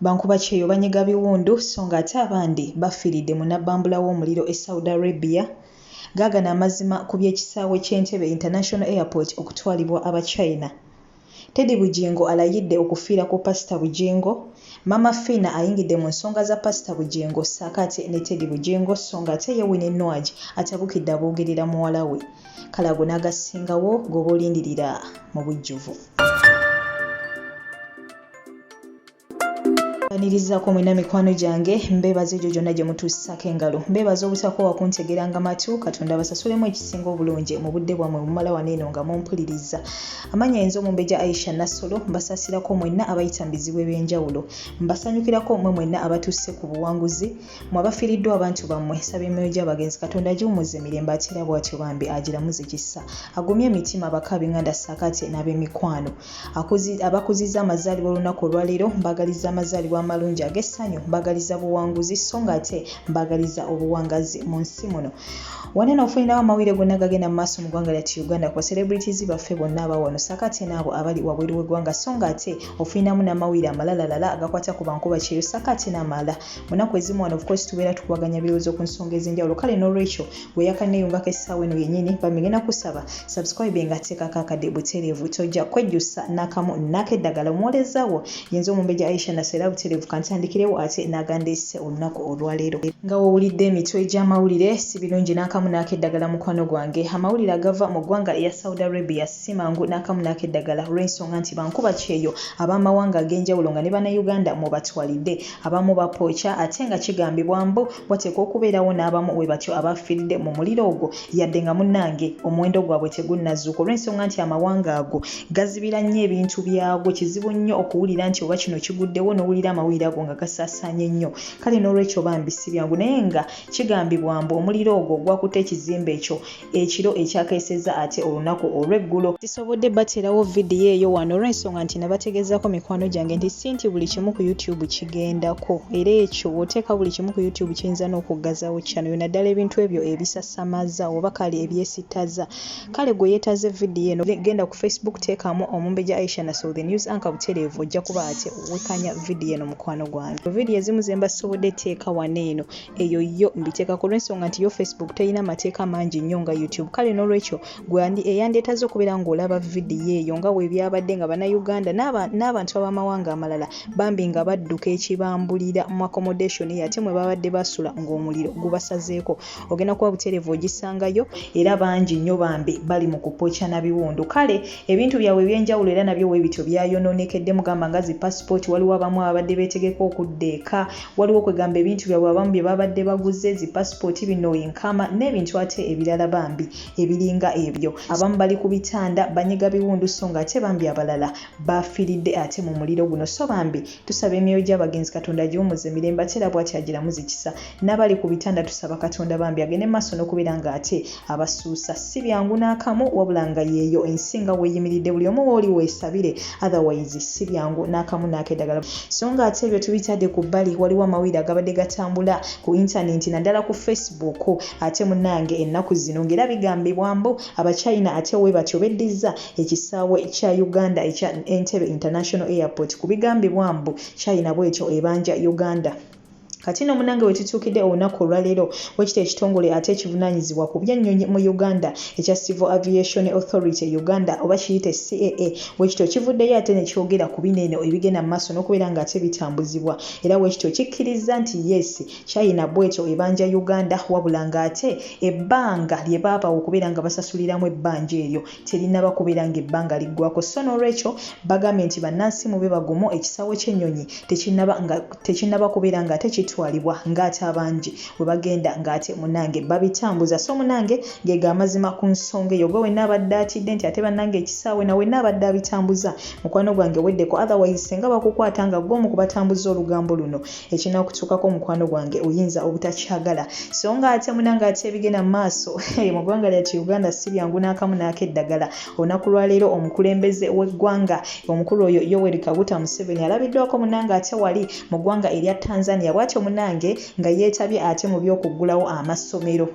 Bankuba Kyeyo banyiga biwundu so ng'ate abandi bafiiridde mu nnabbambula w'omuliro e Saudi Arabia. Gaagana amazima ku by'ekisaawe ky'Entebbe International Airport okutwalibwa aba China. Teddy Bugingo alayidde okufiira ku Pastor Bugingo. Mama Fina ayingidde mu nsonga za Pastor Bugingo saakate ne Teddy Bugingo so ng'ate ye Winnie Nwagi atabukidde aboogerera muwala we. Kalago n'agasingawo g'oba olindirira mu bujjuvu. Banirizaako mwena mikwano gyange mbeebaza egyo gyonna gye mutuusako engalo. Mbeebaza obutakoowa kuntegeranga matu. Katonda basasulemu ekisinga obulungi mu budde bwammwe bumala wano eno nga mumpuliriza. Amanya enzo Omumbejja Aisha Nassolo mbasaasirako mwenna abayita mu bizibu eby'enjawulo. Mbasanyukirako mmwe mwenna abatuuse ku buwanguzi. Mmwe abafiiriddwa abantu bammwe saba emyoyo gy'abagenzi Katonda agiwummuze emirembe ate era bw'atyo bambi agiramuze kisa. Agumye emitima abaka ab'enganda saakate n'ab'emikwano. Abakuzizza amazaalibwa olunaku olwaleero mbagaliza amazaalibwa amalungi ag'essanyu, mbagaliza buwanguzi so ng'ate mbagaliza obuwangazi mu nsi muno. Wanene ofunirawo amawulire gonna gagenda mu maaso mu ggwanga lyattu Uganda ku celebrities baffe bonna aba wano saakate n'abo abali wabweru w'eggwanga so ng'ate ofuniramu n'amawulire amalalalala agakwata ku Bankuba Kyeyo saakate n'amalala. Mu nnaku ezimu wano of course tubeera tukubaganya birowoozo ku nsonga ez'enjawulo. Kale n'olwekyo bwe yakanneeyungako essaawa eno yennyini bamegenda kusaba subscribe nga teekako akadde butereevu tojja kwejjusa n'akamu n'akeddagala omuwolezawo yenza Omumbejja Aisha Nassolo butereevu kantandikirewo ate n'agandeese olunaku olwaleero. Nga wowulidde emitwe gy'amawulire si birungi n'akamu n'akeddagala mukwano gwange. Amawulire agava mu ggwanga eya Saudi Arabia si mangu n'akamu n'akeddagala olw'ensonga nti Bankuba Kyeyo ab'amawanga ag'enjawulo nga ne bannayuganda mu batwalidde abamu bapookya ate nga kigambibwa mbu wateekwa okubeerawo n'abamu we batyo abafiiridde mu muliro ogwo yadde nga munnange omuwendo gwabwe tegunnazuuka olw'ensonga nti amawanga ago gazibira nnyo ebintu byago. Kizibu nnyo okuwulira nti oba kino kiguddewo n'owulira amawulire ago nga gasaasaanye nnyo. Kale n'olwekyo bambi si byangu naye nga kigambibwa mbu omuliro ogwo gwakutte ekizimbe ekyo ekiro ekyakeesezza ate olunaku olw'eggulo. Tisobodde bateerawo vidiyo eyo wano olw'ensonga nti nabategezaako mikwano gyange nti si nti buli kimu ku YouTube kigendako era ekyo oteeka buli kimu ku YouTube kiyinza n'okuggazaawo channel yo naddala ebintu ebyo ebisasamaza oba kale ebyesittaza. Kale gwe yeetaze vidiyo eno genda ku Facebook teekamu Omumbejja Aisha Nassolo the news anchor butereevu ojja kuba ate wekanya vidiyo eno mukwano gwange. Vidiyo ezimu ze mbasobodde teeka wano eno eyo yo mbiteekako olw'ensonga nti yo Facebook terina mateeka mangi nnyo nga YouTube. Kale n'olwekyo gwe eyandeetaze okubeera ng'olaba vidiyo eyo nga weebyabadde nga bannayuganda n'abantu ab'amawanga amalala bambi nga badduka ekibambulira mu accommodation ate mwe babadde basula ng'omuliro gubasazeeko. Ogenda kuba butereevu ogisangayo era bangi nnyo bambi bali mu kupookya na biwundu. Kale ebintu byabwe eby'enjawulo era nabyo weebityo byayonoonekedde mugamba nga zi passport. Waliwo abamu abadde beetegeka okudda eka, waliwo kwegamba ebintu byabwe abamu bye babadde baguze zi passport bino enkama n'ebintu ate ebirala bambi ebiringa ebyo. Abamu bali ku bitanda banyiga biwundu so ng'ate bambi abalala bafiiridde ate mu muliro guno. So bambi tusaba emyoyo gy'abagenzi Katonda agiwummuze emirembe ate era bw'ati agiramuze kisa. N'abali ku bitanda tusaba Katonda bambi agende maaso n'okubeera ng'ate abasuusa. Si byangu n'akamu wabula nga yeeyo ensinga weeyimiridde buli omu w'oli weesabire otherwise si byangu n'akamu n'akeddagala. So ng'ate ebyo tubitadde ku bbali waliwo amawulire agabadde gatambula ku intaneti naddala ku Facebook ate munnange ennaku zino ng'era bigambibwa mbu Abachina ate we batyo beddiza ekisaawe kya Uganda ekya Entebbe International Airport ku bigambibwa mbu China bw'ekyo ebanja Uganda. Kati no munange wetutuukidde olunaku olwaleero wekita ekitongole ate ekivunaanyizibwa ku by'ennyonyi mu Uganda ekya Civil Aviation Authority Uganda oba kiyite CAA wekito kivuddeyo ate ne kyogera ku bineeno ebigenda mu maaso n'okubeera ng'ate bitambuzibwa era wekito kikkiriza nti yes China bw'ekyo ebanja Uganda wabula ng'ate ebbanga lye baabawo okubeera nga basasuliramu ebbanja eryo terinaba kubeera ng'ebbanga liggwako. So n'olwekyo bagambye nti bannansi mube bagumu ekisaawe ky'ennyonyi tekinnaba kubeera ng'ate twalibwa ng'ate abangi we bagenda ng'ate munange babitambuza. So munange ngega amazima ku nsonga eyo gwe wenna abadde atidde nti ate bannange ekisaawe nawe n'abadde abitambuza mukwano gwange weddeko otherwise senga bakukwata nga gwe mu kubatambuza olugambo luno ekinakutuukako mukwano gwange oyinza obutakyagala. So ng'ate munange ate ebigenda mu maaso mu ggwanga lyattu Uganda si byangu n'akamu n'akeddagala. Olunaku lwaleero omukulembeze w'eggwanga omukulu oyo Yoweri Kaguta Museveni alabiddwako munange ate wali mu ggwanga erya Tanzania bw'atyo munnange nga yeetabye ate mu by'okuggulawo amasomero.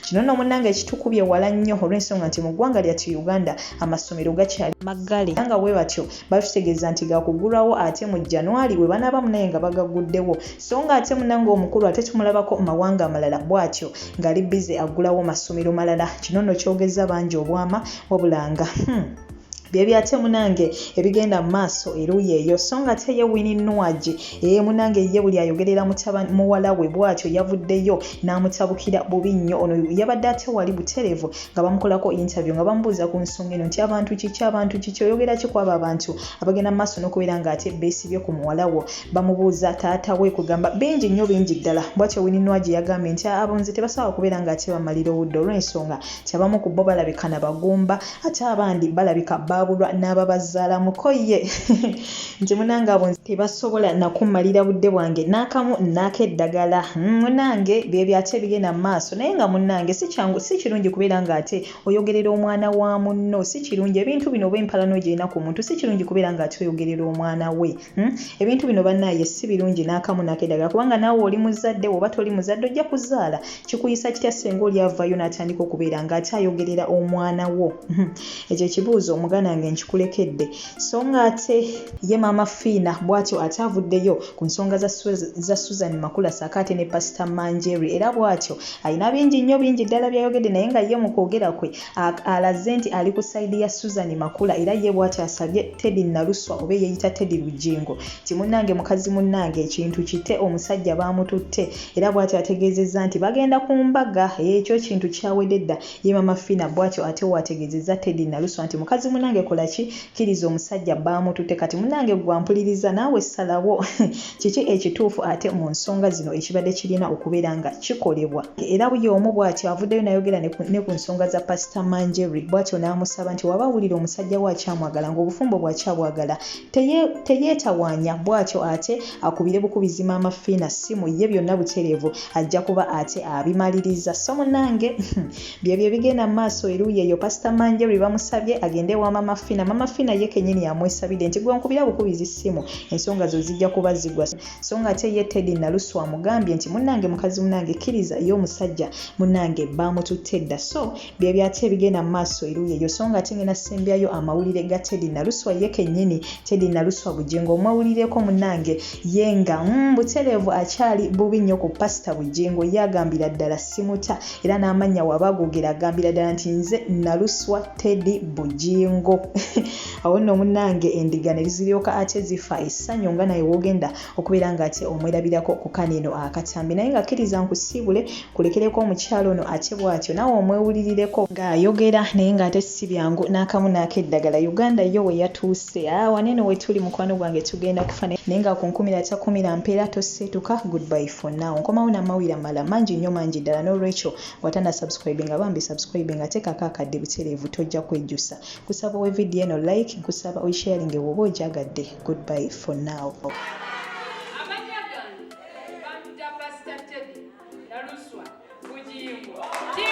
Kino nno munnange kitukubye wala nnyo olw'ensonga nti mu ggwanga lyattu Uganda amasomero gakyali maggale. Nga bwe batyo batutegeeza nti gakuggulwawo ate mu January bwe banaaba munaye nga bagaguddewo. So nga ate munnange omukulu ate tumulabako mu mawanga amalala bw'atyo ng'ali bize aggulawo masomero malala. Kino nno kyogeza bangi obwama wabulanga byate munange ebigenda maaso eruyi eyo. So nga ate ye Winnie Nwagi munange ye buli ayogerera muwala we bw'atyo yavuddeyo n'amutabukira bubi nnyo. Ono yabadde ate wali buterevu nga bamukolako interview nga bamubuuza ku nsonga eno nti abantu kiki oyogera ki kwabo abantu abagenda mu maaso n'okubeera ng'ate beesibye ku muwala wo. Bamubuuza taata we kugamba bingi nnyo bingi ddala. Bw'atyo Winnie Nwagi yagambye nti abonze tebasobola kubeera ng'ate bamalira obudde olw'ensonga nti abamu ku bo balabika na bagumba ate abandi balabika bulwa n'ababazaala mukoye nti munange abo tebasobola nakumalira budde bwange n'akamu n'akeddagala. Munange bye byate bigenda mu maaso naye nga munange si kirungi kubeera ng'ate oyogerera omwana wa munno. Si kirungi ebintu bino oba empalano gy'erina ku muntu si kirungi kubeera ng'ate oyogerera omwana we. Ebintu bino bannaye si birungi n'akamu n'akeddagala kubanga naawe oli muzadde oba toli muzadde ojja kuzaala. Kikuyisa kitya senga oli avaayo n'atandika okubeera ng'ate ayogerera omwana wo? Ekyo ekibuuzo omuganda wange nkikulekedde. So nga ate ye Maama Fiina bw'atyo ate avuddeyo ku nsonga za Susan Makula saakaate ne Pastor Manjeri era bw'atyo alina bingi nnyo bingi ddala byayogedde naye nga ye mu kwogera kwe alaze nti ali ku sayidi ya Susan Makula era ye bw'atyo asabye Teddy Naluswa oba yeeyita Teddy Lugingo ti munnange mukazi munnange ekintu kite omusajja baamututte era bw'atyo ategeezezza nti bagenda ku mbaga ekyo kintu kyawedde dda. Ye Maama Fiina bw'atyo ate wategeezezza Teddy Naluswa nti mukazi munnange kola ki kiriza omusajja baamututte kati munnange gwampuliriza naawe salawo kiki ekituufu ate mu nsonga zino ekibadde kirina okubeera nga kikolebwa. Era buli omu bw'atyo avuddeyo nayogera ne ku nsonga za Pastor Manjeri bw'atyo n'amusaba nti waba awulira omusajja we akyamwagala ng'obufumbo bw'akyabwagala teyeetawaanya bw'atyo ate akubire bukubizi Maama Fiina simu ye byonna butereevu ajja kuba ate abimaliriza. So munnange bye bigenda mu maaso eruyi eyo. Pastor Manjeri bamusabye agende wa Maama Fiina. Maama Fiina ye kennyini yamwesabidde nti gwe nkubira bukubizi simu ensonga zo zijja kuba zigwa. So nga ate ye Teddy Naluswa amugambye nti munnange mukazi munnange kkiriza ye omusajja munnange baamututte dda. So bye byate bigenda mu maaso eruyi eyo. So nga ate ngenda sembyayo amawulire ga Teddy Naluswa ye kennyini Teddy Naluswa Bugingo omwawulireko munnange ye nga butereevu akyali bubi nnyo ku Pastor Bugingo ye agambira ddala simuta era n'amannya wabagogera agambira ddala nti nze Naluswa Teddy Bugingo. Awo nno munnange endiga ne ziryoka ate zifa essanyu nga naye wogenda okubeera ng'ate omwerabirako ku kanino akatambi naye ng'akkiriza nkusiibule kulekereko omukyalo ono ate bw'atyo naawe omwewulirireko ng'ayogera naye ng'ate si byangu n'akamu n'akeddagala. Uganda yo we yatuuse waneno we tuli mukwano gwange tugenda kufa naye nga ku 10 mpeera toseetuka. Goodbye for now. Nkomawo n'amawulire amalala mangi nnyo mangi ddala n'olwekyo watana subscribe nga bambi subscribe nga teekako akadde butereevu tojja kwejjusa. Kusaba we video eno like nkusaba oyisharinge woba ogyagadde. Goodbye for now. Pastor Teddy Naluswa Bugingo.